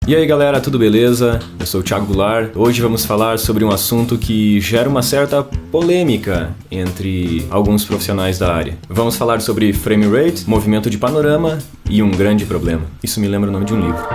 E aí galera, tudo beleza? Eu sou o Thiago Goulart. Hoje vamos falar sobre um assunto que gera uma certa polêmica entre alguns profissionais da área. Vamos falar sobre frame rate, movimento de panorama e um grande problema. Isso me lembra o nome de um livro.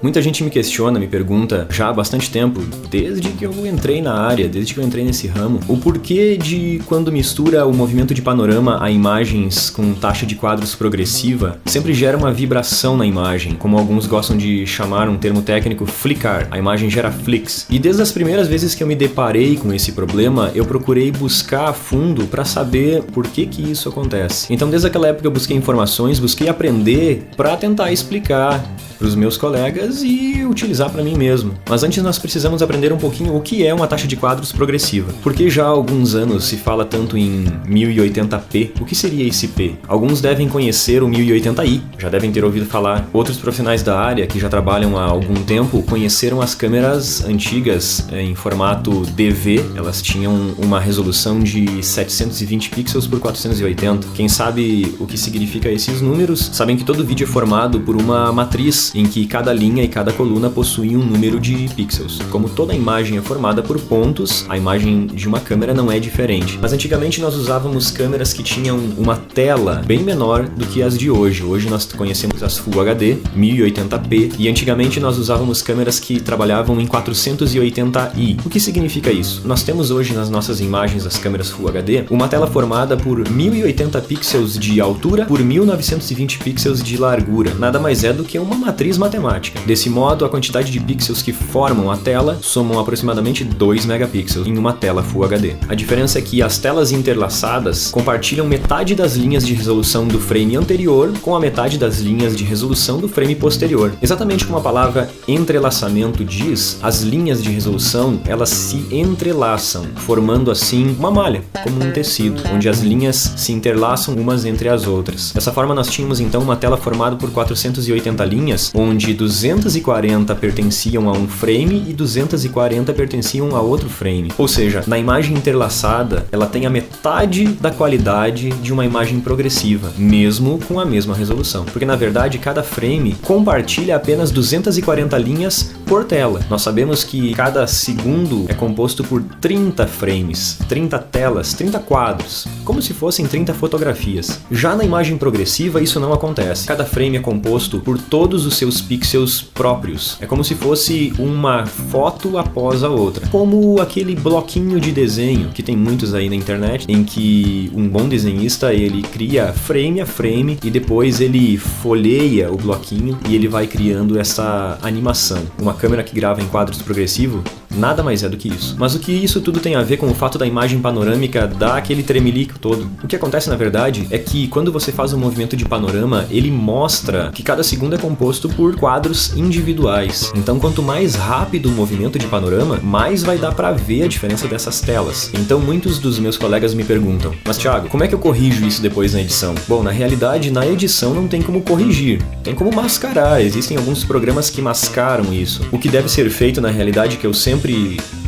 Muita gente me questiona, me pergunta já há bastante tempo, desde que eu entrei na área, desde que eu entrei nesse ramo, o porquê de quando mistura o movimento de panorama a imagens com taxa de quadros progressiva, sempre gera uma vibração na imagem, como alguns gostam de chamar um termo técnico flicker, a imagem gera flicks. E desde as primeiras vezes que eu me deparei com esse problema, eu procurei buscar a fundo para saber por que isso acontece. Então desde aquela época eu busquei informações, busquei aprender para tentar explicar para os meus colegas e utilizar para mim mesmo. Mas antes nós precisamos aprender um pouquinho o que é uma taxa de quadros progressiva. Porque já há alguns anos se fala tanto em 1080p, o que seria esse P? Alguns devem conhecer o 1080i, já devem ter ouvido falar. Outros profissionais da área que já trabalham há algum tempo conheceram as câmeras antigas em formato DV, elas tinham uma resolução de 720 pixels por 480. Quem sabe o que significa esses números, sabem que todo vídeo é formado por uma matriz em que cada linha e cada coluna possuem um número de pixels. Como toda imagem é formada por pontos, a imagem de uma câmera não é diferente. Mas antigamente nós usávamos câmeras que tinham uma tela bem menor do que as de hoje. Hoje nós conhecemos as Full HD, 1080p, e antigamente nós usávamos câmeras que trabalhavam em 480i. O que significa isso? Nós temos hoje nas nossas imagens das câmeras Full HD uma tela formada por 1080 pixels de altura por 1920 pixels de largura. Nada mais é do que uma matriz matemática. Desse modo, a quantidade de pixels que formam a tela somam aproximadamente 2 megapixels em uma tela Full HD. A diferença é que as telas interlaçadas compartilham metade das linhas de resolução do frame anterior com a metade das linhas de resolução do frame posterior. Exatamente como a palavra entrelaçamento diz, as linhas de resolução elas se entrelaçam, formando assim uma malha, como um tecido, onde as linhas se interlaçam umas entre as outras. Dessa forma, nós tínhamos então uma tela formada por 480 linhas, onde 240 pertenciam a um frame e 240 pertenciam a outro frame. Ou seja, na imagem interlaçada, ela tem a metade da qualidade de uma imagem progressiva, mesmo com a mesma resolução. Porque na verdade, cada frame compartilha apenas 240 linhas por tela. Nós sabemos que cada segundo é composto por 30 frames, 30 telas, 30 quadros, como se fossem 30 fotografias. Já na imagem progressiva, isso não acontece. Cada frame é composto por todos os seus pixels próprios. É como se fosse uma foto após a outra. Como aquele bloquinho de desenho, que tem muitos aí na internet, em que um bom desenhista, ele cria frame a frame e depois ele folheia o bloquinho e ele vai criando essa animação. Uma câmera que grava em quadros progressivo nada mais é do que isso. Mas o que isso tudo tem a ver com o fato da imagem panorâmica dar aquele tremelico todo? O que acontece na verdade é que quando você faz um movimento de panorama, ele mostra que cada segundo é composto por quadros individuais. Então quanto mais rápido o movimento de panorama, mais vai dar para ver a diferença dessas telas. Então muitos dos meus colegas me perguntam: mas Thiago, como é que eu corrijo isso depois na edição? Bom, na realidade, na edição não tem como corrigir, tem como mascarar. Existem alguns programas que mascaram isso. O que deve ser feito na realidade, que eu sempre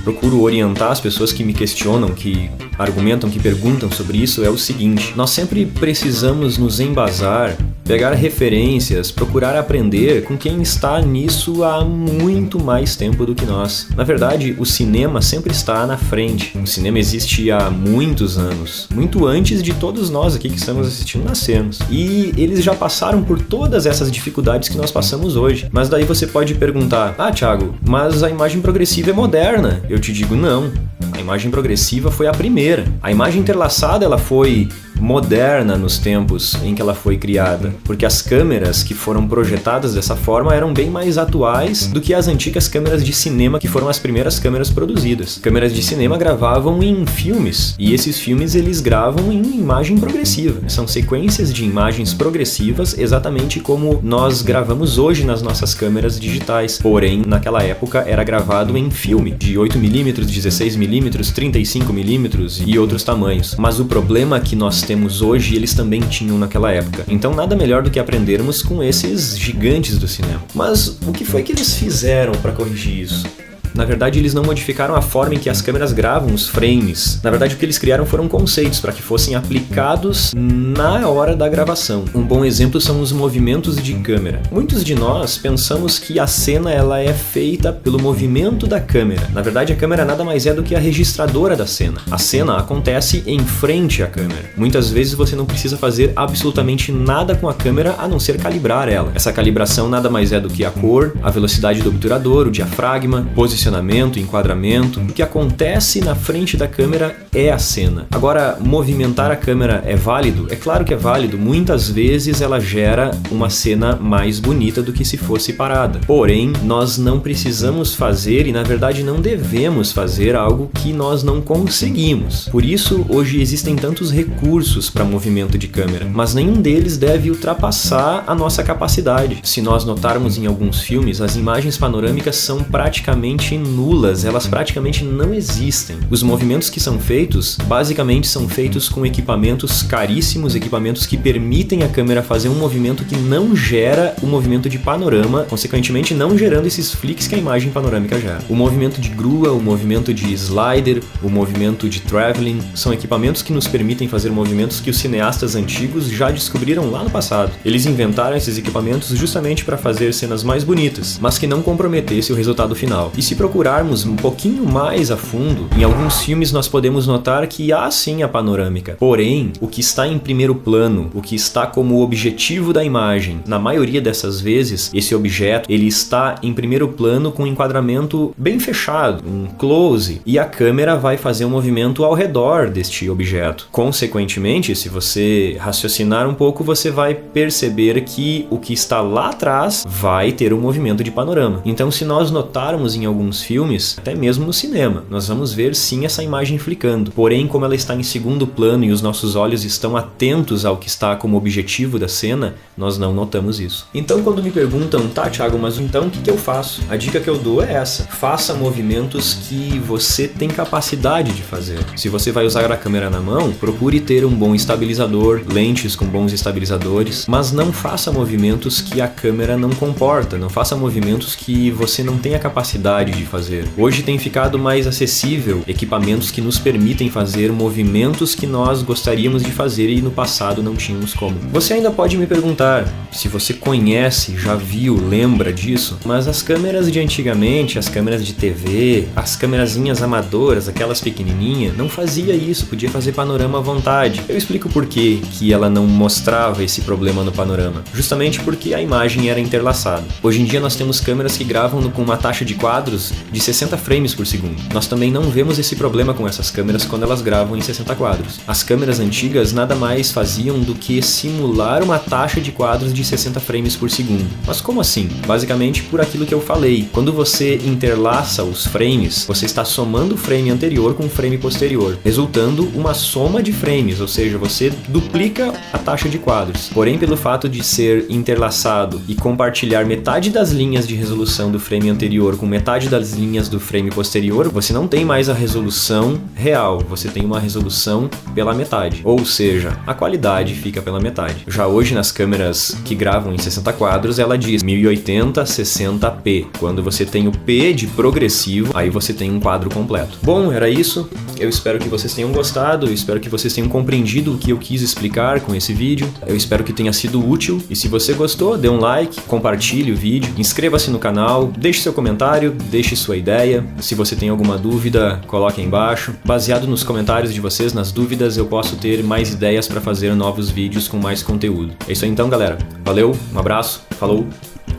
procuro orientar as pessoas que me questionam, que argumentam, que perguntam sobre isso, é o seguinte: nós sempre precisamos nos embasar, pegar referências, procurar aprender com quem está nisso há muito mais tempo do que nós. Na verdade, o cinema sempre está na frente. O cinema existe há muitos anos, muito antes de todos nós aqui que estamos assistindo nascermos. E eles já passaram por todas essas dificuldades que nós passamos hoje. Mas daí você pode perguntar: ah, Thiago, mas a imagem progressiva é moderna. Eu te digo, não. A imagem progressiva foi a primeira. A imagem interlaçada, ela foi moderna nos tempos em que ela foi criada, porque as câmeras que foram projetadas dessa forma eram bem mais atuais do que as antigas câmeras de cinema, que foram as primeiras câmeras produzidas. Câmeras de cinema gravavam em filmes, e esses filmes eles gravam em imagem progressiva. São sequências de imagens progressivas, exatamente como nós gravamos hoje nas nossas câmeras digitais. Porém, naquela época era gravado em filme, de 8mm, 16mm, 35mm e outros tamanhos. Mas o problema que nós temos hoje, eles também tinham naquela época. Então nada melhor do que aprendermos com esses gigantes do cinema. Mas o que foi que eles fizeram para corrigir isso? Na verdade, eles não modificaram a forma em que as câmeras gravam os frames. Na verdade, o que eles criaram foram conceitos para que fossem aplicados na hora da gravação. Um bom exemplo são os movimentos de câmera. Muitos de nós pensamos que a cena ela é feita pelo movimento da câmera. Na verdade, a câmera nada mais é do que a registradora da cena. A cena acontece em frente à câmera. Muitas vezes você não precisa fazer absolutamente nada com a câmera a não ser calibrar ela. Essa calibração nada mais é do que a cor, a velocidade do obturador, o diafragma, posicionamento, enquadramento. O que acontece na frente da câmera é a cena. Agora, movimentar a câmera é válido? É claro que é válido. Muitas vezes ela gera uma cena mais bonita do que se fosse parada. Porém, nós não precisamos fazer e na verdade não devemos fazer algo que nós não conseguimos. Por isso, hoje existem tantos recursos para movimento de câmera, mas nenhum deles deve ultrapassar a nossa capacidade. Se nós notarmos em alguns filmes, as imagens panorâmicas são praticamente nulas, elas praticamente não existem. Os movimentos que são feitos, basicamente são feitos com equipamentos caríssimos, equipamentos que permitem a câmera fazer um movimento que não gera o movimento de panorama, consequentemente não gerando esses flicks que a imagem panorâmica gera. O movimento de grua, o movimento de slider, o movimento de traveling, são equipamentos que nos permitem fazer movimentos que os cineastas antigos já descobriram lá no passado. Eles inventaram esses equipamentos justamente para fazer cenas mais bonitas, mas que não comprometesse o resultado final. E se procurarmos um pouquinho mais a fundo, em alguns filmes nós podemos notar que há sim a panorâmica. Porém, o que está em primeiro plano, o que está como objetivo da imagem, na maioria dessas vezes, esse objeto, ele está em primeiro plano com um enquadramento bem fechado, um close, e a câmera vai fazer um movimento ao redor deste objeto. Consequentemente, se você raciocinar um pouco, você vai perceber que o que está lá atrás vai ter um movimento de panorama. Então, se nós notarmos em alguns filmes, até mesmo no cinema, nós vamos ver sim essa imagem flicando. Porém, como ela está em segundo plano e os nossos olhos estão atentos ao que está como objetivo da cena, nós não notamos isso. Então, quando me perguntam, tá, Thiago, mas então o que eu faço? A dica que eu dou é essa: faça movimentos que você tem capacidade de fazer. Se você vai usar a câmera na mão, procure ter um bom estabilizador, lentes com bons estabilizadores, mas não faça movimentos que a câmera não comporta, não faça movimentos que você não tem a capacidade de fazer. Hoje tem ficado mais acessível equipamentos que nos permitem fazer movimentos que nós gostaríamos de fazer e no passado não tínhamos como. Você ainda pode me perguntar se você conhece, já viu, lembra disso, mas as câmeras de antigamente, as câmeras de TV, as câmerazinhas amadoras, aquelas pequenininhas, não fazia isso, podia fazer panorama à vontade. Eu explico por que ela não mostrava esse problema no panorama. Justamente porque a imagem era interlaçada. Hoje em dia nós temos câmeras que gravam com uma taxa de quadros de 60 frames por segundo. Nós também não vemos esse problema com essas câmeras quando elas gravam em 60 quadros. As câmeras antigas nada mais faziam do que simular uma taxa de quadros de 60 frames por segundo. Mas como assim? Basicamente por aquilo que eu falei. Quando você interlaça os frames, você está somando o frame anterior com o frame posterior, resultando uma soma de frames, ou seja, você duplica a taxa de quadros. Porém, pelo fato de ser interlaçado e compartilhar metade das linhas de resolução do frame anterior com metade das linhas do frame posterior, você não tem mais a resolução real, você tem uma resolução pela metade. Ou seja, a qualidade fica pela metade. Já hoje nas câmeras que gravam em 60 quadros, ela diz 1080 60p. Quando você tem o P de progressivo, aí você tem um quadro completo. Bom, era isso. Eu espero que vocês tenham gostado, eu espero que vocês tenham compreendido o que eu quis explicar com esse vídeo. Eu espero que tenha sido útil. E se você gostou, dê um like, compartilhe o vídeo, inscreva-se no canal, deixe seu comentário, deixe sua ideia. Se você tem alguma dúvida, coloque aí embaixo. Baseado nos comentários de vocês, nas dúvidas, eu posso ter mais ideias para fazer novos vídeos com mais conteúdo. É isso aí então, galera. Valeu, um abraço, falou,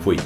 fui!